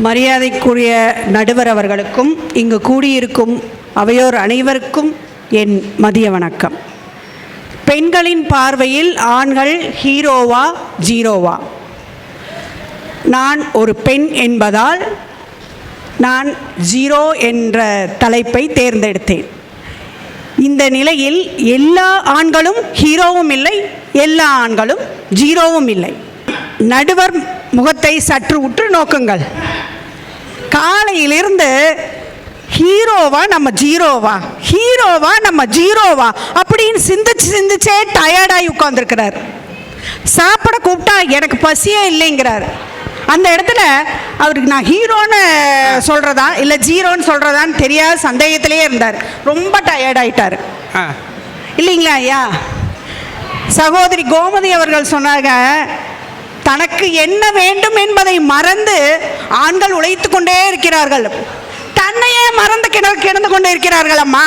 மரியாதைக்குரிய நடுவர் அவர்களுக்கும் இங்கு கூடியிருக்கும் அவையோர் அனைவருக்கும் என் மதிய வணக்கம். பெண்களின் பார்வையில் ஆண்கள் ஹீரோவா ஜீரோவா? நான் ஒரு பெண் என்பதால் நான் ஜீரோ என்ற தலைப்பை தேர்ந்தெடுத்தேன். இந்த நிலையில் எல்லா ஆண்களும் ஹீரோவும் இல்லை, எல்லா ஆண்களும் ஜீரோவும் இல்லை. நடுவர் முகத்தை சற்று உற்று நோக்குங்கள். காலையிலிருந்து ஹீரோவா நம்ம ஜீரோவா, ஹீரோவா நம்ம ஜீரோவா அப்படின்னு சிந்திச்சே டயர்டாகி உட்காந்துருக்கிறார். சாப்பிட கூப்பிட்டா எனக்கு பசியே இல்லைங்கிறார். அந்த இடத்துல அவருக்கு நான் ஹீரோன்னு சொல்கிறதா இல்லை ஜீரோன்னு சொல்கிறதான்னு தெரியாத சந்தேகத்திலே இருந்தார். ரொம்ப டயர்டாயிட்டார் இல்லைங்களா ஐயா? சகோதரி கோமதி அவர்கள் சொன்னாங்க, தனக்கு என்ன வேண்டும் என்பதை மறந்து ஆண்கள் உழைத்து கொண்டே இருக்கிறார்கள், தன்னையே மறந்து கிடந்து கொண்டே இருக்கிறார்கள். அம்மா,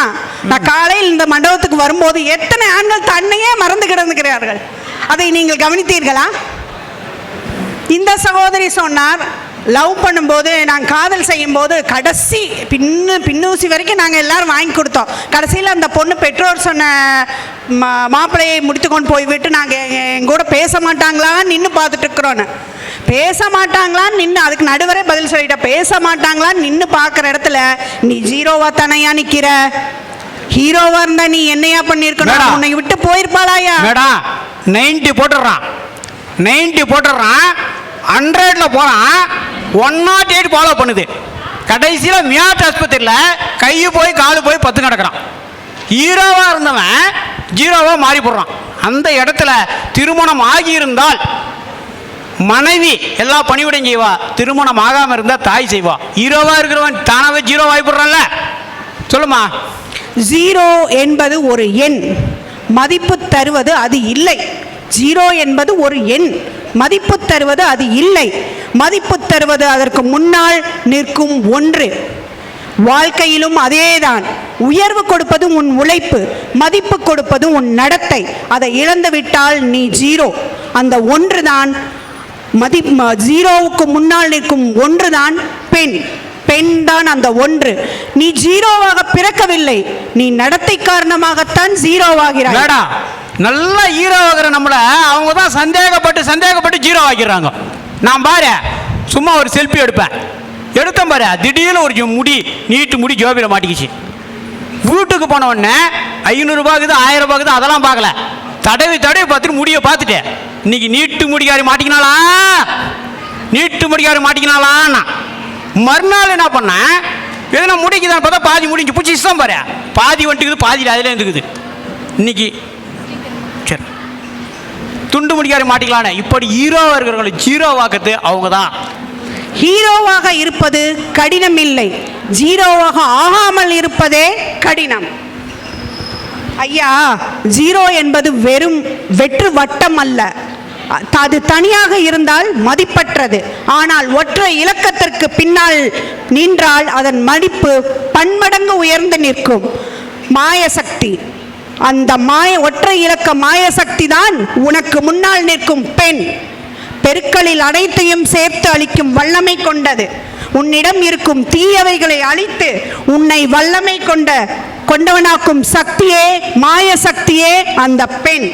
நான் காலையில் இந்த மண்டபத்துக்கு வரும்போது எத்தனை ஆண்கள் தன்னையே மறந்து கிடந்துகிறார்கள், அதை நீங்கள் கவனித்தீர்களா? இந்த சகோதரி சொன்னார், லவ் பண்ணும்போது நாங்கள் காதல் செய்யும்போது கடைசி பின்னூசி வரைக்கும் நாங்கள் எல்லாரும் வாங்கி கொடுத்தோம். கடைசியில் அந்த பொண்ணு பெற்றோர் சொன்ன மாப்பிள்ளையை முடித்து கொண்டு போய்விட்டு நாங்கள் எங்கூட பேச மாட்டாங்களான்னு நின்று பார்த்துட்டு இருக்கிறோன்னு. பேச மாட்டாங்களான்னு நின்று, அதுக்கு நடுவரே பதில் சொல்லிட்டா, பேச மாட்டாங்களான்னு நின்று பார்க்குற இடத்துல நீ ஜீரோவா தானையா நிற்கிற? ஹீரோவா இருந்தா நீ என்னையா பண்ணியிருக்கணும்? உன்னை விட்டு போயிருப்பாளாயா? 90 போட்டுடுறான், 100ல் போகிறான், 108 ஃபாலோ பண்ணுது. கடைசியில் மியாட் ஆஸ்பத்திரியில் கை போய் காலு போய் 10 கிடக்கிறான். ஹீரோவாக இருந்தவன் ஜீரோவாக மாறி போடுறான். அந்த இடத்துல திருமணம் ஆகியிருந்தால் மனைவி எல்லா பணிவிடையும் செய்வா, திருமணம் ஆகாமல் இருந்தால் தாய் செய்வா. ஹீரோவாக இருக்கிறவன் தானாகவே ஜீரோ ஆகி போடுறான்ல. சொல்லுமா. ஜீரோ என்பது ஒரு எண், மதிப்பு தருவது அது இல்லை. ஜீரோ என்பது ஒரு எண், மதிப்பு தருவது அது இல்லை. மதிப்பு தருவது அதற்கு முன்னால் நிற்கும் ஒன்று. வாழ்க்கையிலும் அதேதான். உயர்வு கொடுப்பது உன் உழைப்பு, மதிப்பு கொடுப்பது உன் நடத்தை. அதை இழந்து விட்டால் நீ ஜீரோ. அந்த ஒன்றுதான் ஜீரோவுக்கு முன்னால் நிற்கும் ஒன்றுதான் பெண். பெண் தான் அந்த ஒன்று. நீ ஜீரோவாக பிறக்கவில்லை, நீ நடத்தை காரணமாகத்தான் ஜீரோவாகிறாய். நல்ல ஹீரோ ஆகிற நம்மளை அவங்க தான் சந்தேகப்பட்டு ஜீரோ ஆகிடுறாங்க. நான் பாரு சும்மா ஒரு செல்ஃபி எடுத்தேன் பாரு, திடீர்னு ஒரு நீட்டு முடி ஜோபியில் மாட்டிக்கிச்சு. வீட்டுக்கு போன உடனே 500 ரூபாய்க்குது 1000 ரூபாய்க்குது அதெல்லாம் பார்க்கல, தடவி பார்த்துட்டு முடியை பார்த்துட்டேன். இன்னைக்கு நீட்டு முடிக்காரி மாட்டிக்கினாலா. மறுநாள் என்ன பண்ணேன், எதுனா முடிக்குதான் பார்த்தா பாதி முடிஞ்சு பூச்சி இஷ்டம் பாரு, பாதி வந்துட்டுக்குது, பாதியில் அதில் இருந்துக்குது. இன்னைக்கு சரி துண்டு முடிக்காரி மாட்டிக்கலான்னு. இப்படி ஹீரோவாக இருக்கிறவங்களை ஜீரோவாக்குறது அவங்க தான். ஹீரோவாக இருப்பது கடினம் இல்லை, ஜீரோவாக ஆகாமல் இருப்பதே கடினம். ஐயா, ஜீரோ என்பது வெறும் வெற்று வட்டம் அல்ல. அது தனியாக இருந்தால் மதிப்பற்றது. ஆனால் ஒற்றை இலக்கத்திற்கு பின்னால் நின்றால் அதன் மதிப்பு பன்மடங்கு உயர்ந்து நிற்கும். மாயசக்தி, அந்த ஒற்றை இலக்க மாயசக்தி தான் உனக்கு முன்னால் நிற்கும் பெண். பெருக்களில் அனைத்தையும் சேர்த்து அளிக்கும் வல்லமை கொண்டது. உன்னிடம் இருக்கும் தீயவைகளை அழித்து உன்னை வல்லமை கொண்டவனாக்கும் சக்தியே, மாயசக்தியே அந்த பெண்.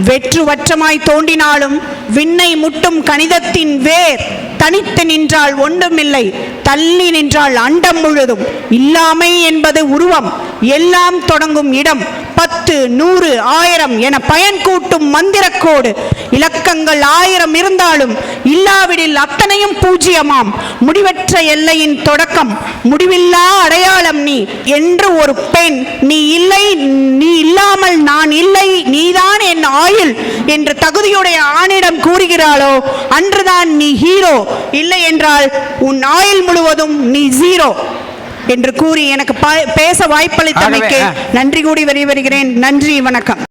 வெற்று வற்றமாய் தோன்றினாலும் விண்ணை முட்டும் கணிதத்தின் வேர். தனித்து நின்றால் ஒன்றுமில்லை, தள்ளி நின்றால் அண்டம் முழுதும். இல்லாமை என்பது உருவம், எல்லாம் தொடங்கும் இடம். 10, 100, 1000 என பயன் கூட்டும் மந்திரக்கோடு. இலக்கங்கள் 1000 இருந்தாலும் இல்லாவிடில் அத்தனையும் பூஜ்ஜியமாம். முடிவற்ற எல்லையின் தொடக்கம், முடிவில்லா அடையாளம் நீ என்று ஒரு பெண். நீ இல்லை, நீ இல்லாமல் நான் இல்லை, நீதான் என் ஆயுள் என்று தகுதியுடைய ஆணிடம் கூறுகிறாளோ அன்றுதான் நீ ஹீரோ. இல்லை என்றால் உன் ஆயுள் முழுவதும் நீ ஜீரோ என்று கூறி எனக்கு பேச வாய்ப்பளித்தமைக்கு நன்றி கூடி வருகிறேன். நன்றி, வணக்கம்.